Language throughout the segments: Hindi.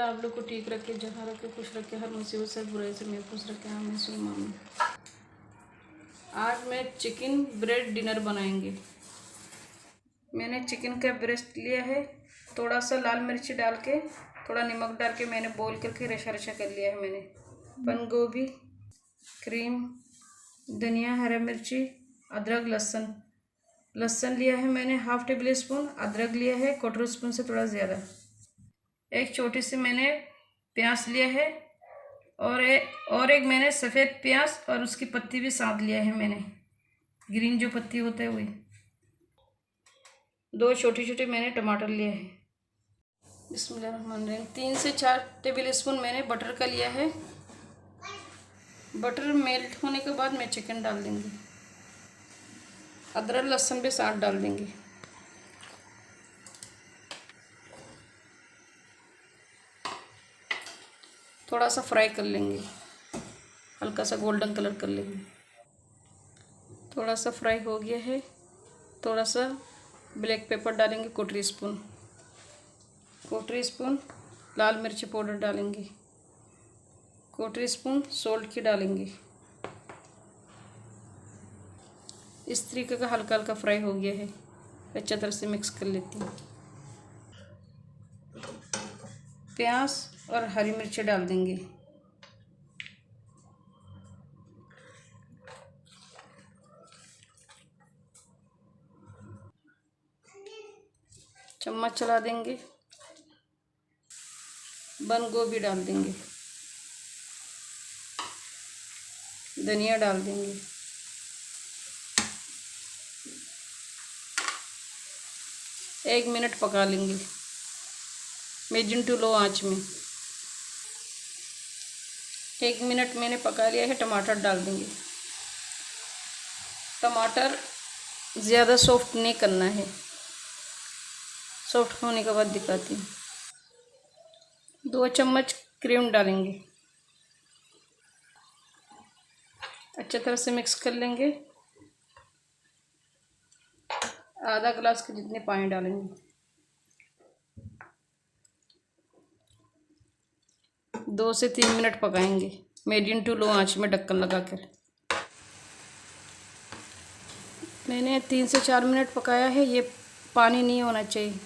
ताला आप लोग को ठीक रखे, जहाँ रखे खुश रखे, हर मुसीबत से बुराई से महफूज रखे। आमीन सुम्मा आमीन। आज मैं चिकन ब्रेड डिनर बनाएंगे। मैंने चिकन का ब्रेस्ट लिया है, थोड़ा सा लाल मिर्ची डाल के, थोड़ा नमक डाल के मैंने बॉईल करके रशा रशा कर लिया है। मैंने बंद गोभी, क्रीम, धनिया, हरा मिर्ची, अदरक, लहसुन लिया है मैंने हाफ टेबल स्पून। अदरक लिया है क्वार्टर स्पून से थोड़ा ज़्यादा। एक छोटी सी मैंने प्याज लिया है और एक मैंने सफ़ेद प्याज और उसकी पत्ती भी साथ लिया है मैंने, ग्रीन जो पत्ती होता है वही। 2 छोटे छोटे मैंने टमाटर लिए हैं। बिस्मिल्लाहिर्रहमानिर्रहीम। 3 से 4 टेबल स्पून मैंने बटर का लिया है। बटर मेल्ट होने के बाद मैं चिकन डाल दूँगी। अदरक लहसुन भी साथ डाल देंगे। थोड़ा सा फ्राई कर लेंगे, हल्का सा गोल्डन कलर कर लेंगे। थोड़ा सा फ्राई हो गया है। थोड़ा सा ब्लैक पेपर डालेंगे, क्वार्टर स्पून लाल मिर्ची पाउडर डालेंगे, क्वार्टर स्पून सॉल्ट की डालेंगे। इस तरीके का हल्का हल्का फ्राई हो गया है। अच्छी तरह से मिक्स कर लेती हूँ। प्याज और हरी मिर्ची डाल देंगे। चम्मच चला देंगे। बंद गोभी डाल देंगे, धनिया डाल देंगे, एक मिनट पका लेंगे मीडियम टू लो आंच में। 1 मिनट मैंने पका लिया है। टमाटर डाल देंगे। टमाटर ज़्यादा सॉफ्ट नहीं करना है, सॉफ्ट होने के बाद दिखाती हूँ। 2 चम्मच क्रीम डालेंगे, अच्छी तरह से मिक्स कर लेंगे। आधा गिलास के जितने पानी डालेंगे। 2 से 3 मिनट पकाएंगे मीडियम टू लो आंच में ढक्कन लगाकर। मैंने 3 से 4 मिनट पकाया है। ये पानी नहीं होना चाहिए,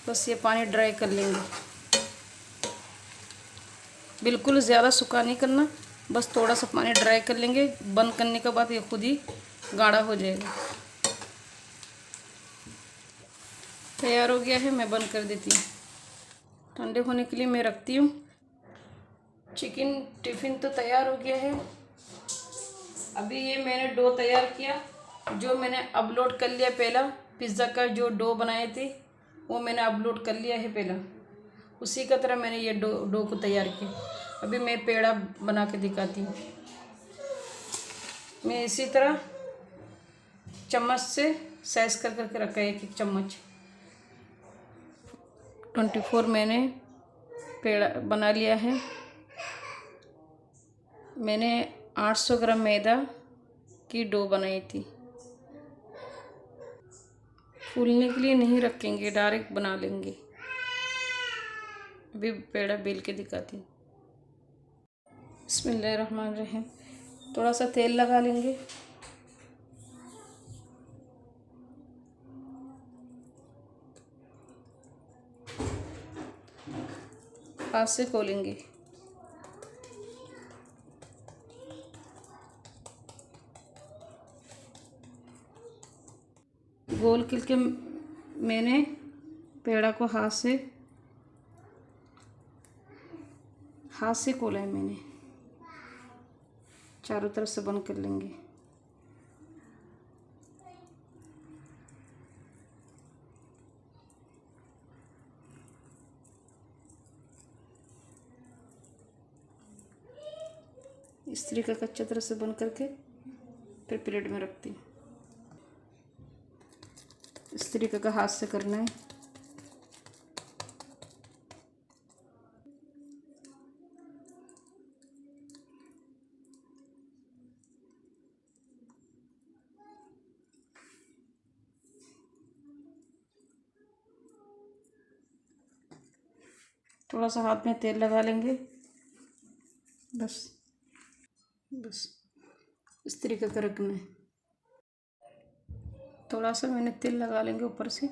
बस ये पानी ड्राई कर लेंगे। बिल्कुल ज़्यादा सूखा नहीं करना, बस थोड़ा सा पानी ड्राई कर लेंगे। बंद करने के बाद ये खुद ही गाढ़ा हो जाएगा। तैयार हो गया है, मैं बंद कर देती हूँ। ठंडे होने के लिए मैं रखती हूँ। चिकन टिफ़िन तो तैयार हो गया है। अभी ये मैंने डो तैयार किया, जो मैंने अपलोड कर लिया। पहला पिज़्ज़ा का जो डो बनाए थे वो मैंने अपलोड कर लिया है पहला। उसी का तरह मैंने ये डो को तैयार किया। अभी मैं पेड़ा बना के दिखाती हूँ। मैं इसी तरह चम्मच से साइज कर करके रखा है, एक चम्मच। 24 मैंने पेड़ा बना लिया है। मैंने 800 ग्राम मैदा की डो बनाई थी। फूलने के लिए नहीं रखेंगे, डायरेक्ट बना लेंगे। अभी पेड़ा बेल के दिखाती हूँ। बिस्मिल्लाहिर्रहमानिर्रहीम। थोड़ा सा तेल लगा लेंगे। हाथ से खोलेंगे। गोल करके मैंने पेड़ा को हाथ से खोला है मैंने। चारों तरफ से बंद कर लेंगे। इस तरीके का अच्छी तरह से बंद करके फिर प्लेट में रखती हूँ। इस तरीके का हाथ से करना है। थोड़ा सा हाथ में तेल लगा लेंगे, बस बस इस तरीके का रखना है। थोड़ा सा मैंने तेल लगा लेंगे ऊपर से,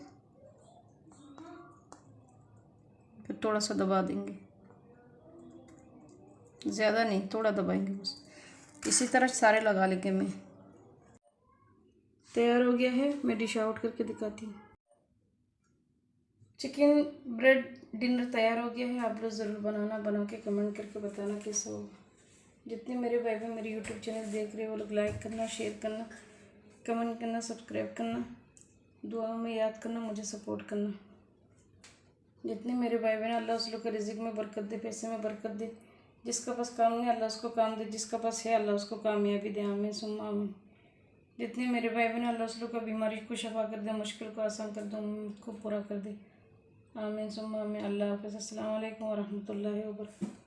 फिर थोड़ा सा दबा देंगे, ज़्यादा नहीं, थोड़ा दबाएंगे बस। इसी तरह सारे लगा लेंगे। मैं तैयार हो गया है, मैं डिश आउट करके दिखाती हूँ। चिकन ब्रेड डिनर तैयार हो गया है। आप लोग ज़रूर बनाना, बना के कमेंट करके बताना कैसा होगा। जितने मेरे भाई बहन मेरे यूट्यूब चैनल देख रहे हैं वो लोग लाइक करना, शेयर करना, कमेंट करना, सब्सक्राइब करना, दुआओं में याद करना, मुझे सपोर्ट करना। जितने मेरे भाई बहन, अल्लाह उस लोग के रिज़िक में बरकत दे, पैसे में बरकत दे। जिसका पास काम नहीं अल्लाह उसको काम दे, जिसका पास है अल्लाह उसको कामयाबी दे। आमीन सुम्मा आमीन। जितने मेरे भाई बहन, अल्लाह उस लोग का बीमारी को शफा कर दे, मुश्किल को आसान कर दे, उम्मीद को पूरा कर दे। आमीन सुम्मा आमीन। अल्लाह हाफ़िज़। अस्सलाम वालेकुम व रहमतुल्लाहि व बरकातहू।